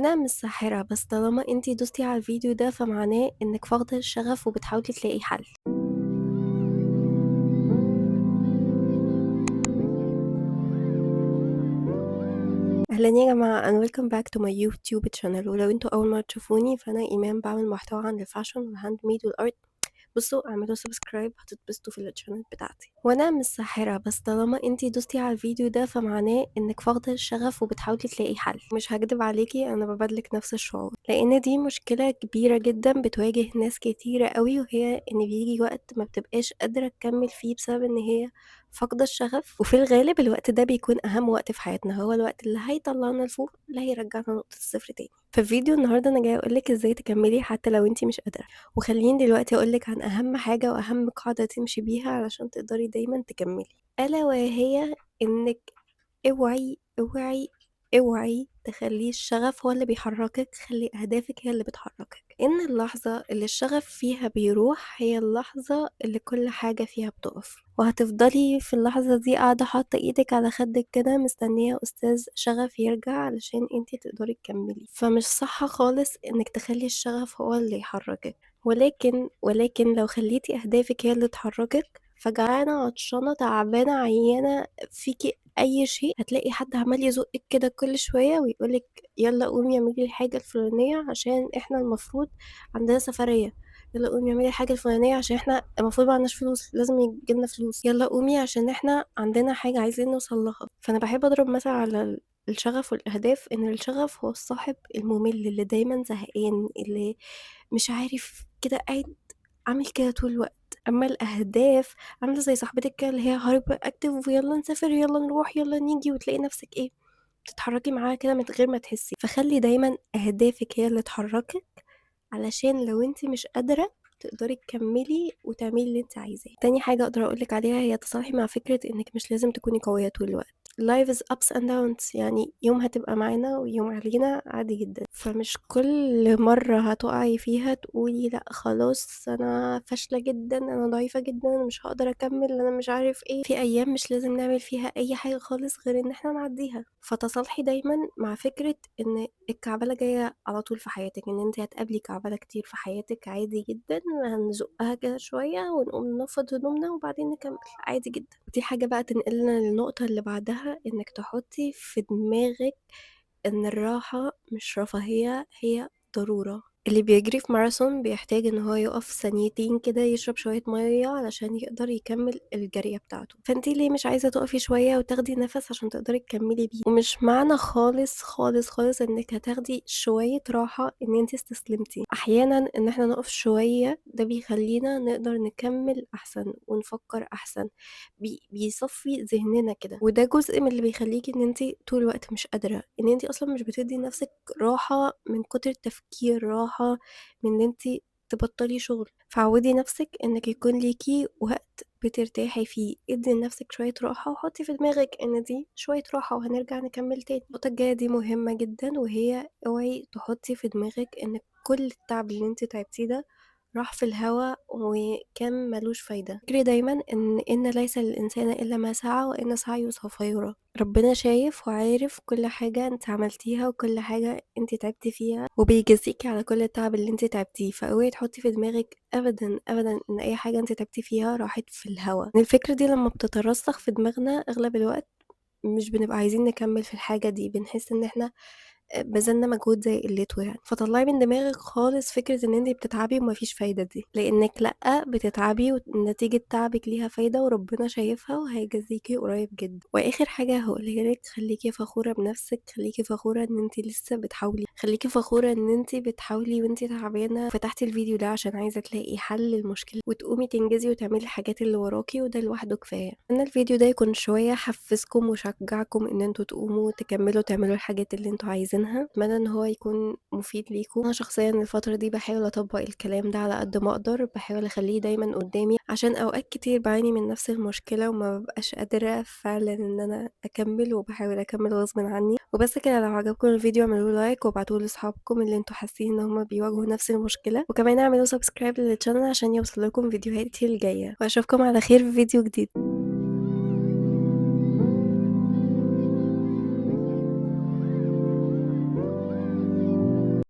أنا مش ساحرة، بس طالما انتي دوستي على الفيديو ده فمعناه انك فاقدة الشغف وبتحاولي تلاقي حل. اهلا يا جماعة and welcome back to my YouTube channel. ولو انتوا اول مرة تشوفوني فانا ايمان، بعمل محتوى عن الفاشن والهاند ميد والارت. بصوا اعملوا سبسكرايب هتتبسطوا في الشانل بتاعتي. وانا مش ساحرة، بس طالما انتي دوستي على الفيديو ده فمعناه انك فاقدة الشغف وبتحاولي تلاقي حل. مش هكدب عليكي، انا ببادلك نفس الشعور، لان دي مشكلة كبيرة جدا بتواجه ناس كتيرة قوي، وهي ان بيجي وقت ما بتبقاش قادرة تكمل فيه بسبب ان هي فاقدة الشغف. وفي الغالب الوقت ده بيكون اهم وقت في حياتنا، هو الوقت اللي هيطلعنا لفوق، اللي هيرجعنا نقطة الصفر تاني. في فيديو النهاردة انا جاية اقولك ازاي تكملي حتى لو انتي مش قادرة. وخليني دلوقتي أقولك عن أهم حاجة وأهم قاعدة تمشي بيها علشان تقدري دايما تكملي، ألا وهي إنك اوعي اوعي اوعي تخلي الشغف هو اللي بيحركك، خلي أهدافك هي اللي بتحركك. إن اللحظة اللي الشغف فيها بيروح هي اللحظة اللي كل حاجة فيها بتقف، وهتفضلي في اللحظة دي قاعدة حاطة ايدك على خدك كده مستنية أستاذ شغف يرجع علشان انتي تقدري تكملي. فمش صح خالص إنك تخلي الشغف هو اللي يحركك. ولكن لو خليتي أهدافك هي اللي تحركك، فجعانة عطشانة تعبانة عيانة فيكي أي شيء، هتلاقي حد عمال يزقك كده كل شوية ويقولك يلا قومي اعملي الحاجة الفلانية عشان احنا المفروض عندنا سفرية. يلا قومي اعملي الحاجة الفلانية عشان احنا المفروض معناش فلوس، لازم يجيلنا فلوس. يلا قومي عشان احنا عندنا حاجة عايزين نوصل لها. فأنا بحب أضرب مثل على الشغف والأهداف، إن الشغف هو الصاحب الممل اللي دايما زهقان، اللي مش عارف كده قاعد عامل كده طول الوقت. أما الأهداف عاملة زي صاحبتك كده اللي هي هايبر أكتف، ويلا نسافر يلا نروح يلا نيجي، وتلاقي نفسك ايه بتتحركي معاها كده من غير ما تحسي. فخلي دايما أهدافك هي اللي تحركك، علشان لو انت مش قادرة تقدري تكملي وتعملي اللي انت عايزاه. تاني حاجة اقدر اقولك عليها هي تصالحي مع فكرة انك مش لازم تكوني قوية طول الوقت. life is ups and downs، يعني يوم هتبقى معانا ويوم علينا عادي جدا. فمش كل مرة هتقعي فيها تقولي لا خلاص انا فاشلة جدا، انا ضعيفة جدا، انا مش هقدر اكمل، انا مش عارف ايه. في ايام مش لازم نعمل فيها اي حاجة خالص غير ان احنا نعديها. فتصالحي دايما مع فكرة ان الكعبلة جاية على طول في حياتك، ان انت هتقابلي كعبلة كتير في حياتك عادي جدا، هنزقها كده شوية ونقوم ننفض هدومنا وبعدين نكمل عادي جدا. دي حاجة بقى تنقلنا للنقطة اللي بعدها، انك تحطي في دماغك ان الراحة مش رفاهية، هي ضرورة. اللي بيجري في ماراثون بيحتاج ان هو يقف ثانيتين كده يشرب شوية مية علشان يقدر يكمل الجرية بتاعته. فانتي ليه مش عايزة تقفي شوية وتاخدي نفس عشان تقدري تكملي بيه؟ ومش معنى خالص خالص خالص انك هتاخدي شوية راحة ان انتي استسلمتي. احيانا ان احنا نقف شوية ده بيخلينا نقدر نكمل احسن ونفكر احسن، بيصفي ذهننا كده. وده جزء من اللي بيخليكي ان انتي طول الوقت مش قادرة، ان انتي اصلا مش بتدي لنفسك راحة من كتر التفكير، راحة من ان انتي تبطلي شغل. فعودي نفسك انك يكون ليكي وقت بترتاحي فيه، ادي لنفسك شوية راحة وحطي في دماغك ان دي شوية راحة وهنرجع نكمل تاني. النقطة الجاية دي مهمة جدا، وهي اوعي تحطي في دماغك ان كل التعب اللي انت تعبتيه ده راح في الهوا وكان ملوش فايدة. فكري دايما إن ليس للإنسان إلا ما سعى وإن سعيه سوف يرى. ربنا شايف وعارف كل حاجة انت عملتيها وكل حاجة انت تعبتي فيها، وبيجزيكي على كل التعب اللي انت تعبتيه. فاوعي تحطي في دماغك ابدا ابدا ان اي حاجة انت تعبتي فيها راحت في الهوا. الفكرة دي لما بتترسخ في دماغنا اغلب الوقت مش بنبقى عايزين نكمل في الحاجة دي، بنحس ان احنا بذلنا مجهود زي قلته يعني. فطلعي من دماغك خالص فكرة ان انتي بتتعبي ومفيش فايدة دي، لانك لأ، بتتعبي ونتيجة تعبك ليها فايدة وربنا شايفها وهيجازيكي قريب جدا. واخر حاجة هقولها لك، خليكي فخورة بنفسك، خليكي فخورة ان انتي لسه بتحاولي، خليكي فخورة ان انتي بتحاولي وانتي تعبانة. فتحتي الفيديو ده عشان عايزة تلاقي حل للمشكلة وتقومي تنجزي وتعملي الحاجات اللي وراكي، وده لوحده كفاية. ان الفيديو ده يكون شوية حفزكم وشجعكم ان انتوا تقوموا تكملوا تعملوا الحاجات اللي انتوا عايزينها. اتمنى ان هو يكون مفيد ليكم. انا شخصيا الفتره دي بحاول اطبق الكلام ده على قد ما اقدر، بحاول اخليه دايما قدامي عشان اوقات كتير بعاني من نفس المشكله وما ببقاش قادره فعلا ان انا اكمل، وبحاول اكمل غصب عني. وبس كده، لو عجبكم الفيديو اعملوا لايك وابعتوه لاصحابكم اللي انتوا حاسين ان هما بيواجهوا نفس المشكله، وكمان اعملوا سبسكرايب للشانل عشان يوصل لكم فيديوهاتي الجايه. واشوفكم على خير في فيديو جديد.